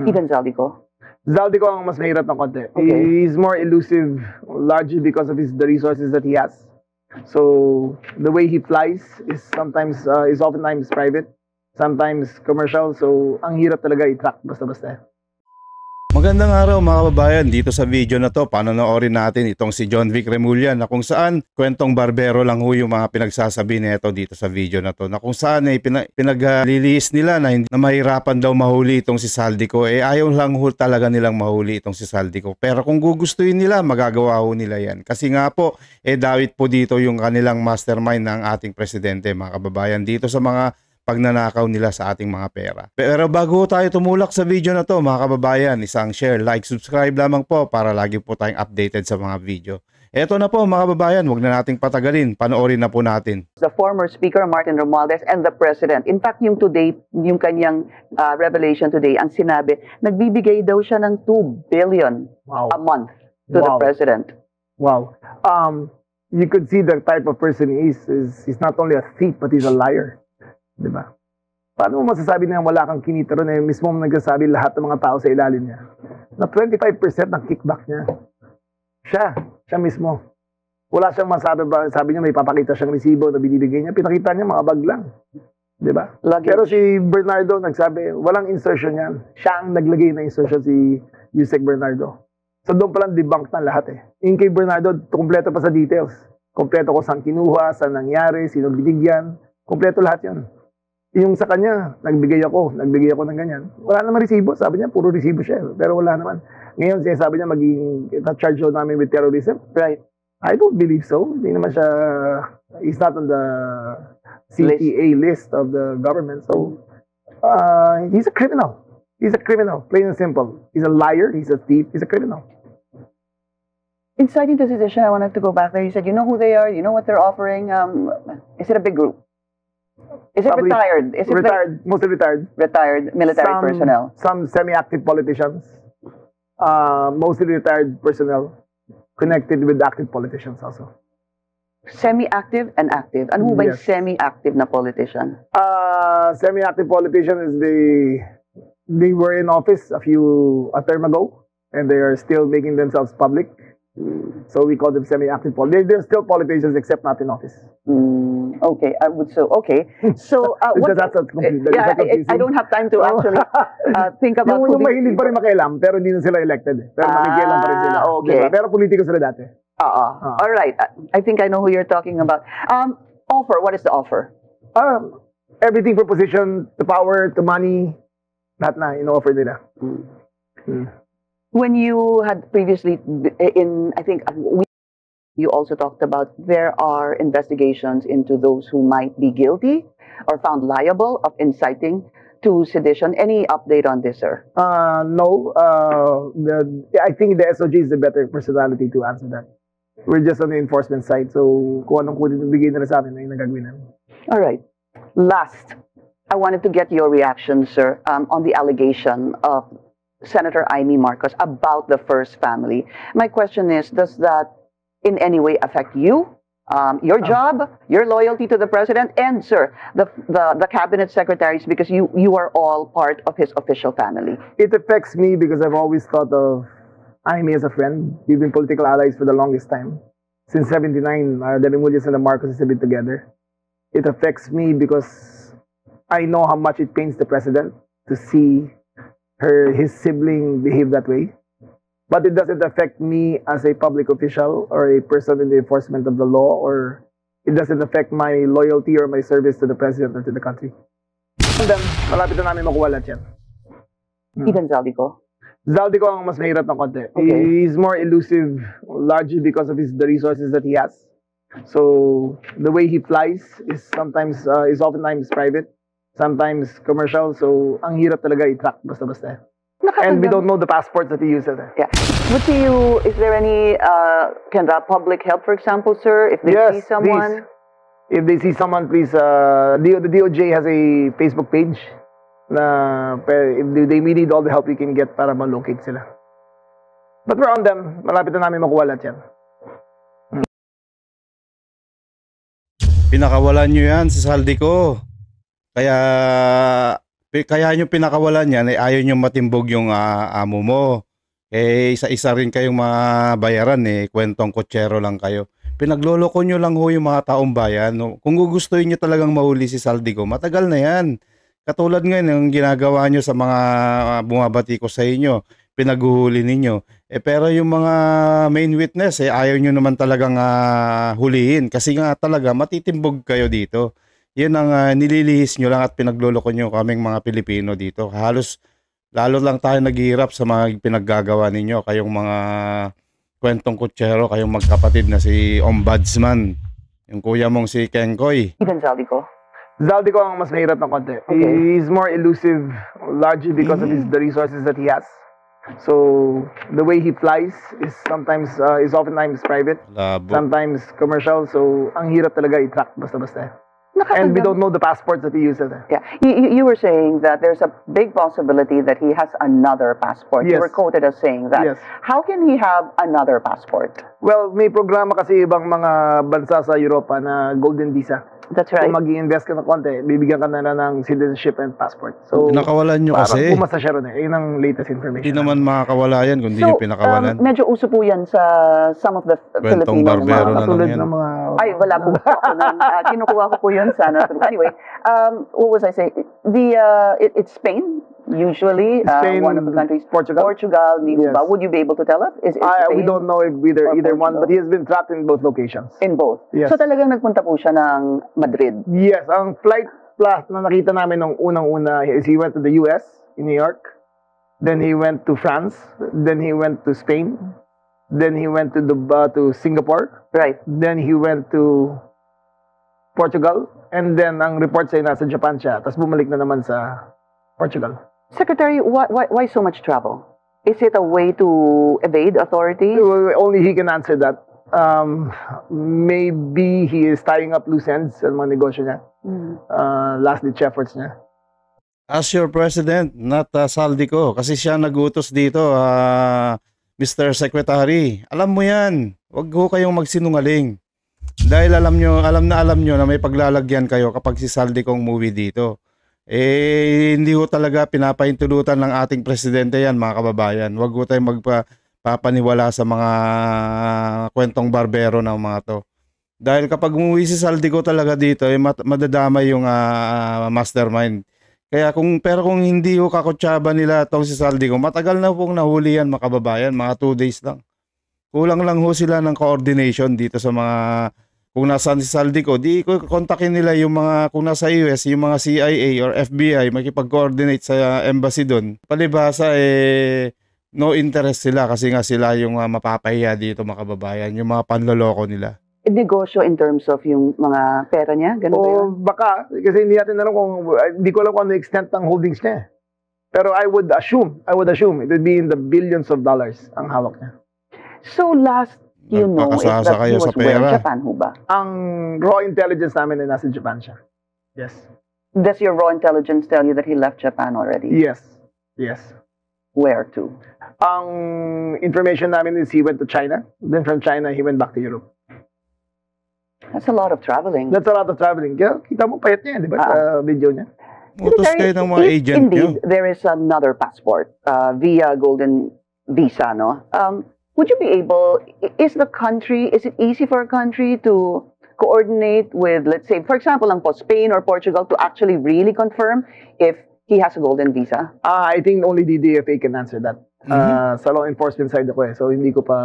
Even Zaldico? Zaldico ang mas mahirap ng konti. Okay. He's more elusive largely because of the resources that he has. So the way he flies is oftentimes private, sometimes commercial. So ang hirap talaga i-track basta-basta. Magandang araw mga kababayan, dito sa video na to panonoorin natin itong si John Vic Remulla na kung saan kwentong barbero lang ho yung mga pinagsasabi nito dito sa video na to, na kung saan ay pinagliliis nila na mahirapan daw mahuli itong si Zaldico. Ayaw lang ho talaga nilang mahuli itong si Zaldico, pero kung gugustuhin nila magagawa ho nila yan, kasi nga po dawit po dito yung kanilang mastermind ng ating presidente mga kababayan dito sa mga pagnanakaw nila sa ating mga pera. Pero bago tayo tumulak sa video na to mga kababayan, isang share, like, subscribe lamang po para lagi po tayong updated sa mga video. Eto na po mga kababayan, huwag na nating patagalin, panoorin na po natin. The former Speaker Martin Romualdez and the President. In fact, yung kanyang revelation today, ang sinabi, nagbibigay daw siya ng 2 billion a month to the President. Wow. You could see the type of person he is. He's not only a thief, but he's a liar. Diba? Paano mo masasabi na wala kang kinita ron mismo mo nagsasabi lahat ng mga tao sa ilalim niya na 25% ng kickback niya siya mismo, wala siyang masabi ba, sabi niya may papakita siyang resibo na binibigay niya, pinakita niya mga bag lang, diba? Pero si Bernardo nagsabi walang insertion yan, siya ang naglagay na insertion, si Yusek Bernardo. So doon palang debunk na lahat yung kay Bernardo kompleto pa sa details, kompleto ko saan kinuha, saan nangyari, sino binigyan, kompleto lahat yun. Yung sa kanya, nagbigay ako ng ganyan. Wala naman resibo. Sabi niya, puro resibo siya. Pero wala naman. Ngayon, sabi niya, na-charge daw namin with terrorism. Right. I don't believe so. Hindi naman siya, he's not on the CTA list of the government. So, he's a criminal. He's a criminal, plain and simple. He's a liar, he's a thief, he's a criminal. In citing the decision, I wanted to go back there. You said, you know who they are, you know what they're offering. Is it a big group? Is it Probably retired? Is it retired, mostly retired. Retired military personnel? Some semi-active politicians. Mostly retired personnel connected with active politicians also. Semi-active and active. Ano ba yung semi-active na politician? Semi-active politician is they were in office a term ago and they are still making themselves public. So we call them semi-active politicians. They're still politicians except not in office. Okay, I would so. Okay, so I don't have time to actually think about. Yung mahilig pa rin makialam, pero hindi na sila elected. Pero makikialam pa rin sila. Okay. Diba? Pero politiko sila dati. All right. I think I know who you're talking about. Offer. What is the offer? Everything from position to power to money. Lahat na in-offer nila. When you had previously, I think you also talked about there are investigations into those who might be guilty or found liable of inciting to sedition. Any update on this, sir? No. I think the SOG is the better personality to answer that. We're just on the enforcement side. So kung anong bigay nila sa amin, ay nagagawin namin. All right. Last, I wanted to get your reaction, sir, on the allegation of Senator Amy Marcos about the First Family. My question is, does that in any way affect you, your job, your loyalty to the President, and, sir, the cabinet secretaries, because you are all part of his official family? It affects me because I've always thought of Amy as a friend. We've been political allies for the longest time. Since 79, the Remullas and the Marcoses have been together. It affects me because I know how much it pains the President to see his sibling behave that way. But it doesn't affect me as a public official or a person in the enforcement of the law, or it doesn't affect my loyalty or my service to the President or to the country. And then, malapit na namin makuha lahat yan. Even Zaldico? Zaldico ang mas mahirap ng konti. Okay. He's more elusive largely because of the resources that he has. So the way he flies is oftentimes private, sometimes commercial. So ang hirap talaga i-track basta-basta. And we don't know the passports that he uses. Yeah. Is there any public help, for example, sir? If they see someone? Please. If they see someone, please, the DOJ has a Facebook page na if they need all the help you can get para ma-locate sila. But we're on them. Malapit na namin makuha lahat yan. Pinakawalan nyo yan si Zaldico. Kaya Kaya nyo pinakawalan yan, ayaw nyo matimbog yung amo mo. Isa-isa rin kayong mga bayaran kwentong kutsero lang kayo. Pinagloloko nyo lang ho yung mga taong bayan. No? Kung gugustuhin nyo talagang mahuli si Saldico, matagal na yan. Katulad ngayon yung ginagawa nyo sa mga bumabati ko sa inyo, pinaghuhuli ninyo. Pero yung mga main witness, ayaw nyo naman talagang hulihin kasi nga talaga matitimbog kayo dito. Yun ang nililihis nyo lang at pinagloloko nyo kaming mga Pilipino dito. Halos lalo lang tayo naghihirap sa mga pinaggagawa ninyo. Kayong mga kwentong kutsero, kayong magkapatid na si Ombudsman, yung kuya mong si Kengkoy. Even Zaldico? Zaldico ang mas mahirap ng konti. Okay. He's more elusive, largely because of the resources that he has. So the way he flies is oftentimes private, Labo. sometimes commercial. So ang hirap talaga i-track basta-basta. And we don't know the passports that he uses. Yeah, you were saying that there's a big possibility that he has another passport. You Yes. were quoted as saying that. Yes. How can he have another passport? Well, may programa kasi ibang mga bansa sa Europa na golden visa. That's right. Kung mag-i-invest ka ng konti, bibigyan ka na ng citizenship and passport. So, Pinakawalan nyo parang kasi. pumasa siya ron Yun ang latest Hindi information. naman makakawala yan kung di nyo pinakawalan. medyo uso po yan sa some of the Kwentong Filipino barbero na lang Katulad yan. ng mga... Ay, wala po ako nun. Kinukuha ko po yun sana. Anyway, what was I saying? It's Spain, usually. Spain, one of the countries. Portugal. Di Yes. ba? Would you be able to tell us? Is We Spain don't know if or either one, Portugal? but he has been trapped in both locations. in both? Yes. So talagang nagpunta po siya ng Madrid. Yes, ang flight plus na nakita namin nung unang-una is he went to the US, in New York. Then he went to France. Then he went to Spain. Then he went to Singapore. Right. Then he went to Portugal. And then ang report sa'yo nasa Japan siya. Tapos bumalik na naman sa Portugal. Secretary, why so much travel? Is it a way to evade authorities? Well, only he can answer that. Maybe he is tying up loose ends sa mga negosyo niya. Last-ditch efforts niya. As your president, not Saldico. Kasi siya nagutos dito, Mr. Secretary. Alam mo yan. Huwag ho kayong magsinungaling. Dahil alam nyo na may paglalagyan kayo kapag si Saldico ang movie dito. Hindi ho talaga pinapaintulutan ng ating presidente yan, mga kababayan. Huwag ho tayong magpapaniwala sa mga kwentong barbero ng mga to. Dahil kapag umuwi si Saldico talaga dito, madadamay yung mastermind. Pero kung hindi ho kakutsaba nila itong si Saldico, matagal na pong nahuli yan, mga kababayan, mga 2 days lang. Kulang lang ho sila ng coordination dito sa mga, kung nasaan si Saldico, di ko kontakin nila yung mga, kung nasa US, yung mga CIA or FBI, makipag-coordinate sa embassy doon. Palibhasa, no interest sila kasi nga sila yung mapapahiya dito, mga kababayan, yung mga panloloko nila. Negosyo in terms of yung mga pera niya? Ganun ba yun? O baka, kasi hindi natin alam hindi ko alam kung ano yung extent ng holdings niya. Pero I would assume, it would be in the billions of dollars ang hawak niya. So last you know is Nagpakasasa that he kayo was sa where? pera. Japan ho ba? Ang raw intelligence namin ay nasa Japan siya. Yes. Does your raw intelligence tell you that he left Japan already? Yes. Yes. Where to? Ang information namin is he went to China. Then from China, he went back to Europe. That's a lot of traveling. That's a lot of traveling. Kaya kita mo payat niya, di ba, sa video niya? Utos kayo ng mga if agent nyo. indeed there is another passport via Golden Visa, no? Would you be able? Is it easy for a country to coordinate with, let's say, for example, lang po, Spain or Portugal to actually really confirm if he has a Golden Visa? I think only the DFA can answer that. Sa law enforcement side ako so hindi ko pa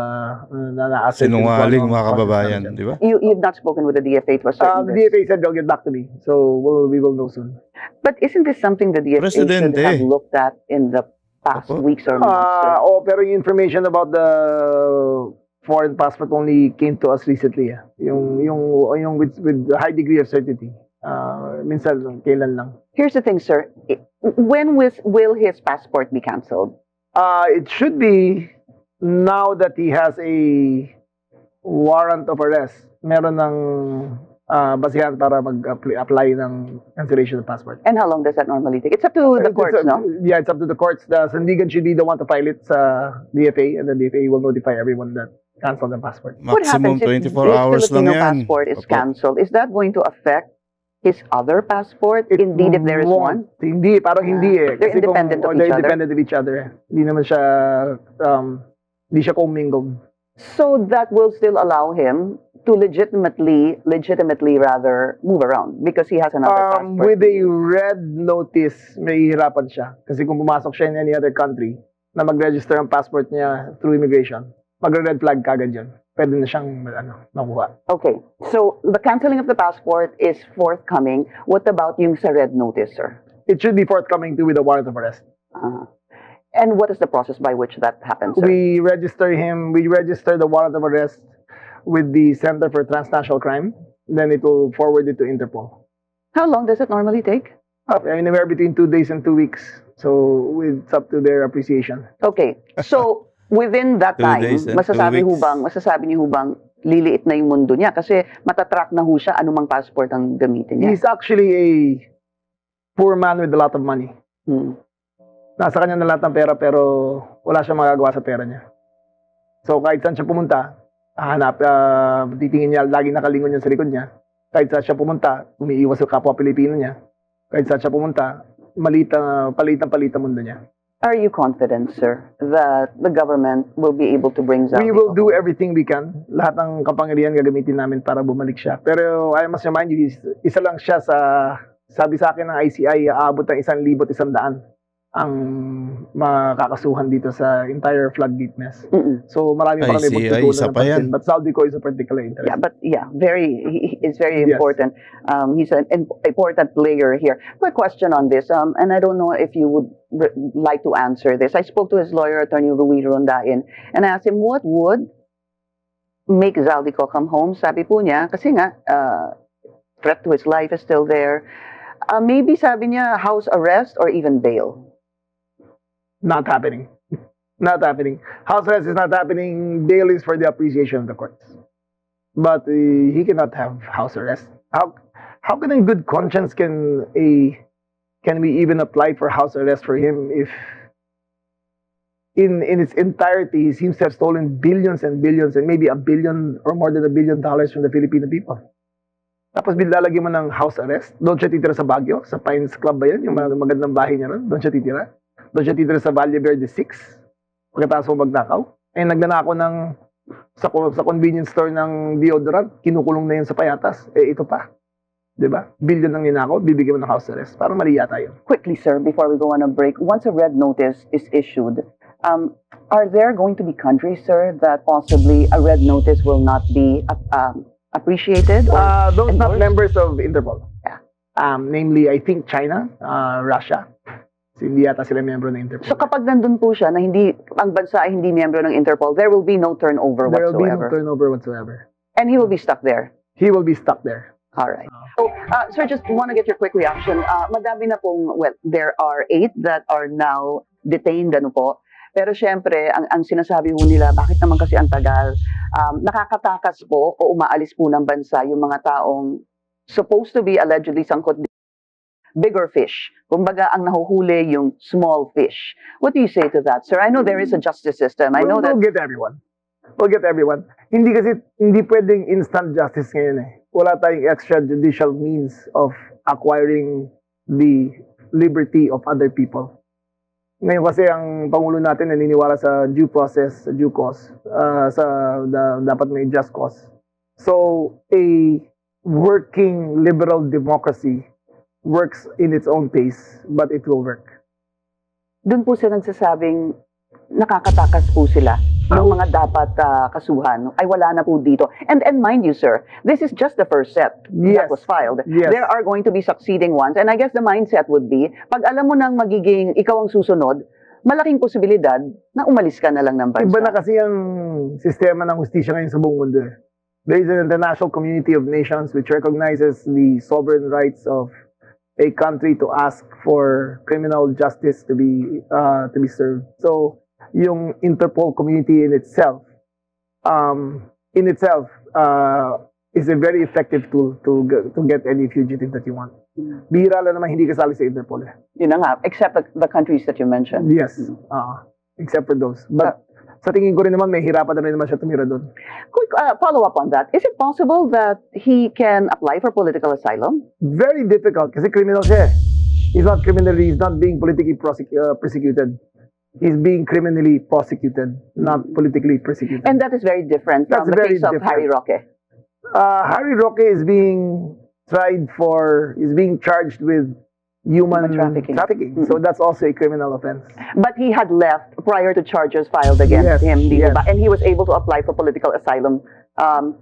na-assess. Sinungaling, mga kababayan, di ba? You've not spoken with the DFA to assert The this. DFA said they'll get back to me. So we will know soon. But isn't this something the DFA should Presidente. have looked at in the past Opo. weeks or months? sir? Pero yung information about the foreign passport only came to us recently. Yung with a high degree of certainty. Minsan kailan lang. Here's the thing, sir. When will his passport be cancelled? It should be now that he has a warrant of arrest. Meron ng basihan para mag-apply ng cancellation of passport. And how long does that normally take? It's up to the courts, no? Yeah, it's up to the courts. The Sandigan should be the one to file it sa DFA, and the DFA will notify everyone that cancel the passport. What Maximum happens if 24 this hours lang Filipino yan. passport is Opo. cancelled? Is that going to affect his other passport? It Indeed, if there is one? won't. Hindi, parang hindi eh. They're independent of they're each other. independent of each other. Hindi naman siya, hindi siya commingled. So that will still allow him to legitimately rather move around because he has another passport. With a red notice, may hirapan siya. Kasi kung pumasok siya in any other country na mag-register ang passport niya through immigration, magre-red flag kagad yun. Pwede na siyang makuha. Okay, so the canceling of the passport is forthcoming. What about yung sa red notice, sir? It should be forthcoming too with a warrant of arrest. And what is the process by which that happens, sir? We register the warrant of arrest with the Center for Transnational Crime. Then it will forward it to Interpol. How long does it normally take? Anywhere between 2 days and 2 weeks. So it's up to their appreciation. Okay, so within that 2 time, days and 2 masasabi niyo bang liliit na yung mundo niya kasi matatrack na ho siya anumang passport ang gamitin niya? He's actually a poor man with a lot of money. Nasa kanya na lahat ng pera pero wala siyang magagawa sa pera niya. So kahit saan siya pumunta, titingin niya, lagi nakalingon niya sa likod niya. Kahit saan siya pumunta, umiiwas sa kapwa Pilipino niya. Kahit saan siya pumunta, palitan mundo niya. Are you confident, sir, that the government will be able to bring Zaldico? We will do everything we can. Lahat ng kapangyarihan gagamitin namin para bumalik siya. Pero I must remind you, isa lang siya sa, sabi sa akin ng ICI, aabot ng 1,100 ang makakasuhan dito sa entire floodgate mess. So marami pa kami pagtutunan ng pansin. But Zaldico is a particular interest. Yeah, but it's very important. He's an important player here. Quick question on this, and I don't know if you would like to answer this. I spoke to his lawyer, Attorney Rui Rondain, and I asked him what would make Zaldico come home. Sabi po niya, kasi nga, threat to his life is still there. Maybe sabi niya, house arrest or even bail. Not happening. Not happening. House arrest is not happening. Bail is for the appreciation of the courts. But he cannot have house arrest. How can in good conscience can we even apply for house arrest for him if in its entirety he seems to have stolen billions and billions and maybe $1 billion or more than $1 billion from the Filipino people? Tapos lalagyan mo ng house arrest. Doon siya titira sa Baguio, sa Pines Club ba yan? Yung magandang bahay niya ron. Doon siya titira. Doon siya titira sa Valle Verde 6. Pagkatapos mo magnakaw. Eh, nagnanakaw sa convenience store ng deodorant. Kinukulong na yun sa payatas. Eh, ito pa. Diba? Billion ng ninakaw, bibigyan mo ng house arrest. Parang mali yata yun. Quickly, sir, before we go on a break, once a red notice is issued, are there going to be countries, sir, that possibly a red notice will not be appreciated? Those not members of Interpol. Yeah. Namely, I think China, Russia. Hindi yata sila membro ng Interpol. So kapag nandun po siya na ang bansa ay hindi membro ng Interpol, there will be no turnover whatsoever. There will be no turnover whatsoever. And he will be stuck there. He will be stuck there. All right. So, sir, just want to get your quick reaction. Madami na pong, well, there are 8 that are now detained, ano po. Pero syempre, ang sinasabi po nila, bakit naman kasi ang tagal? Nakakatakas po o umaalis po ng bansa yung mga taong supposed to be allegedly sangkot bigger fish. Kumbaga, ang nahuhuli yung small fish. What do you say to that, sir? I know there is a justice system. I know that... We'll get everyone. We'll get everyone. Hindi pwedeng instant justice ngayon eh. Wala tayong extrajudicial means of acquiring the liberty of other people. Ngayon kasi ang Pangulo natin naniniwala sa due process, sa due cause, dapat may just cause. So, a working liberal democracy works in its own pace, but it will work. Doon po sila nagsasabing nakakatakas po sila ng mga dapat kasuhan ay wala na po dito. And mind you, sir, this is just the first set that was filed. Yes. There are going to be succeeding ones. And I guess the mindset would be, pag alam mo nang magiging ikaw ang susunod, malaking posibilidad na umalis ka na lang ng bansa. Iba na kasi ang sistema ng hustisya ngayon sa buong mundo. There is an international community of nations which recognizes the sovereign rights of a country to ask for criminal justice to be served. So, yung Interpol community in itself is a very effective tool to get any fugitive that you want. Bihira lang naman hindi kasali sa Interpol. Yun na nga, except the countries that you mentioned. Yes. except for those. But sa tingin ko rin naman, may hirapan na rin naman siya tumira doon. Quick follow-up on that. Is it possible that he can apply for political asylum? Very difficult kasi criminal siya. He's not criminally, he's not being politically persecuted. He's being criminally prosecuted, not politically persecuted. And that is very different from That's the very case of different. Harry Roque. Harry Roque is being charged with human Trafficking. trafficking. So that's also a criminal offense. But he had left prior to charges filed against Yes, him, di yes. ba? And he was able to apply for political asylum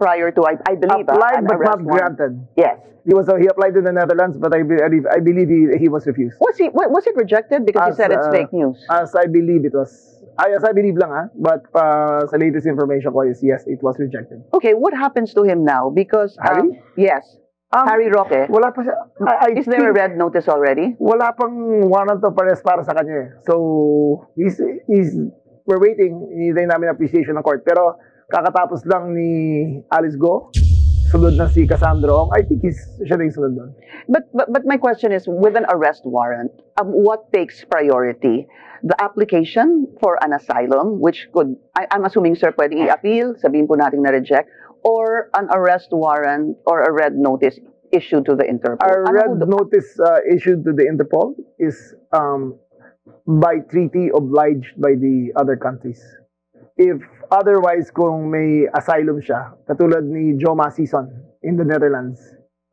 prior to, I believe, Applied an but arrest not warrant. granted. Yes. He applied in the Netherlands, but I believe he was refused. Was it rejected because he said it's fake news? As I believe it was. As I believe lang but sa latest information ko is yes, it was rejected. Okay, what happens to him now? Because Harry? Yes, Harry Roque. Wala pa siya. Is there a red notice already? Wala pang warrant of arrest para sa kanya. So we're waiting. Hinihintay namin appreciation ng court. Pero kakatapos lang ni Alice Go, sunod na si Cassandra Ong. I think siya na yung sunod doon. But my question is, with an arrest warrant, what takes priority? The application for an asylum, which could, I'm assuming, sir, pwede i-appeal, sabihin po natin na-reject, or an arrest warrant or a red notice issued to the Interpol? Our red notice issued to the Interpol is by treaty obliged by the other countries. If otherwise, kung may asylum siya, katulad ni Joe Masison in the Netherlands,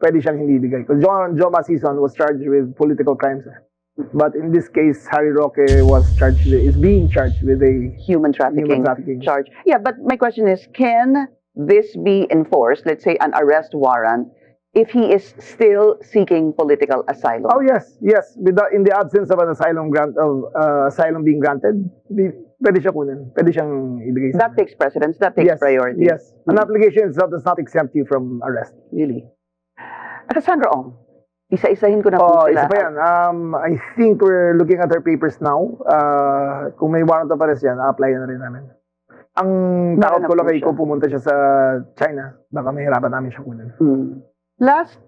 pwede siyang hindi bigay. Because Joe Masison was charged with political crimes. But in this case, Harry Roque is being charged with a human trafficking charge. Yeah, but my question is, can this be enforced, let's say an arrest warrant, if he is still seeking political asylum? Oh yes. In the absence of an asylum asylum being granted, pwede siya kunin. Pwede siyang ibigay. That takes precedence. That takes priority. Yes. An application itself does not exempt you from arrest. Really? Cassandra Ong, isa-isahin ko na po sila. Isa pa yan. I think we're looking at her papers now. Kung may warrant of arrest yan, apply na rin namin. Ang takot ko lang ay kung pumunta siya sa China, baka mahirapan namin siya kunin. Last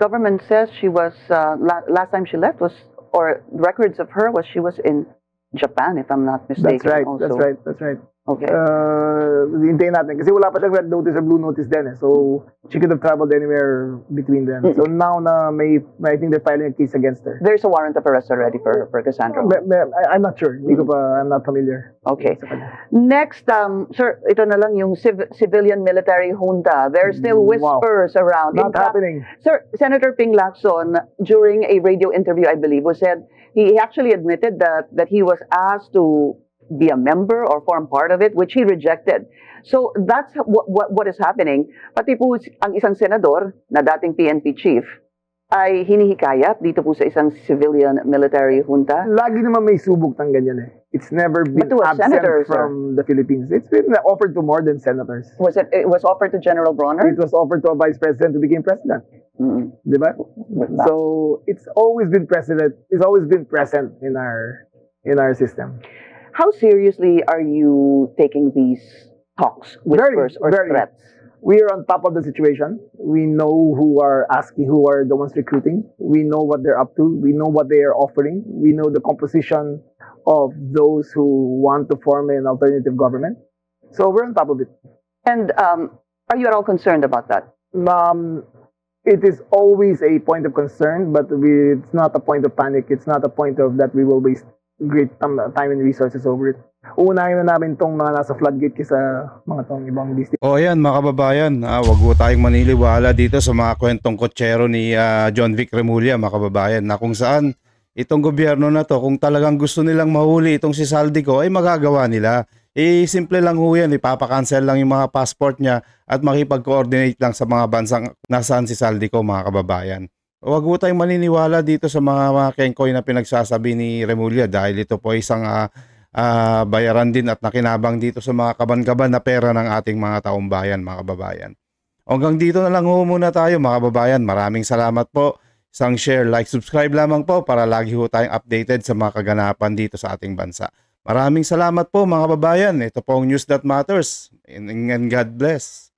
government says she was, last time she left was, or records of her was she was in Japan, if I'm not mistaken. That's right. Okay. Hintayin natin. Kasi wala pa siyang red notice or blue notice din. So, she could have traveled anywhere between them. So, now na I think they're filing a case against her. There's a warrant of arrest already for Cassandra. I'm not sure. I'm not familiar. Okay. Next, sir, ito na lang yung civilian military junta. There are still whispers around. Not happening. Sir, Senator Ping Lacson, during a radio interview, I believe, said he actually admitted that he was asked to be a member or form part of it, which he rejected. So that's what is happening. Pati po ang isang senador na dating PNP chief ay hinihikayat dito po sa isang civilian military junta. Lagi naman may subok ng ganyan eh. It's never been absent senator, from the Philippines. It's been offered to more than senators. It was offered to General Bronner? It was offered to a vice president who became president. Diba? So it's always been present in our system. How seriously are you taking these talks, whispers, or threats? We are on top of the situation. We know who are the ones recruiting. We know what they're up to. We know what they are offering. We know the composition of those who want to form an alternative government. So we're on top of it. And are you at all concerned about that? It is always a point of concern, but it's not a point of panic. It's not a point of that we will waste great time and resources over it. Uunahin na namin tong mga nasa floodgate kaysa mga tong ibang district. O ayan mga kababayan, wag po tayong maniliwala dito sa mga kwentong kotsero ni John Vic Remulla, mga kababayan, na kung saan itong gobyerno na to, kung talagang gusto nilang mahuli itong si Saldico, ay magagawa nila. Simple lang ho yan, ipapakancel lang yung mga passport niya at makipag-coordinate lang sa mga bansang nasaan si Saldico, mga kababayan. Huwag po tayong maniniwala dito sa mga kengkoy na pinagsasabi ni Remulla dahil ito po isang bayaran din at nakinabang dito sa mga kaban-kaban na pera ng ating mga taong bayan, mga kababayan. Hanggang dito na lang ho muna tayo, mga kababayan. Maraming salamat po. Isang share, like, subscribe lamang po para lagi ho tayong updated sa mga kaganapan dito sa ating bansa. Maraming salamat po, mga kababayan. Ito po ang News That Matters. And God bless.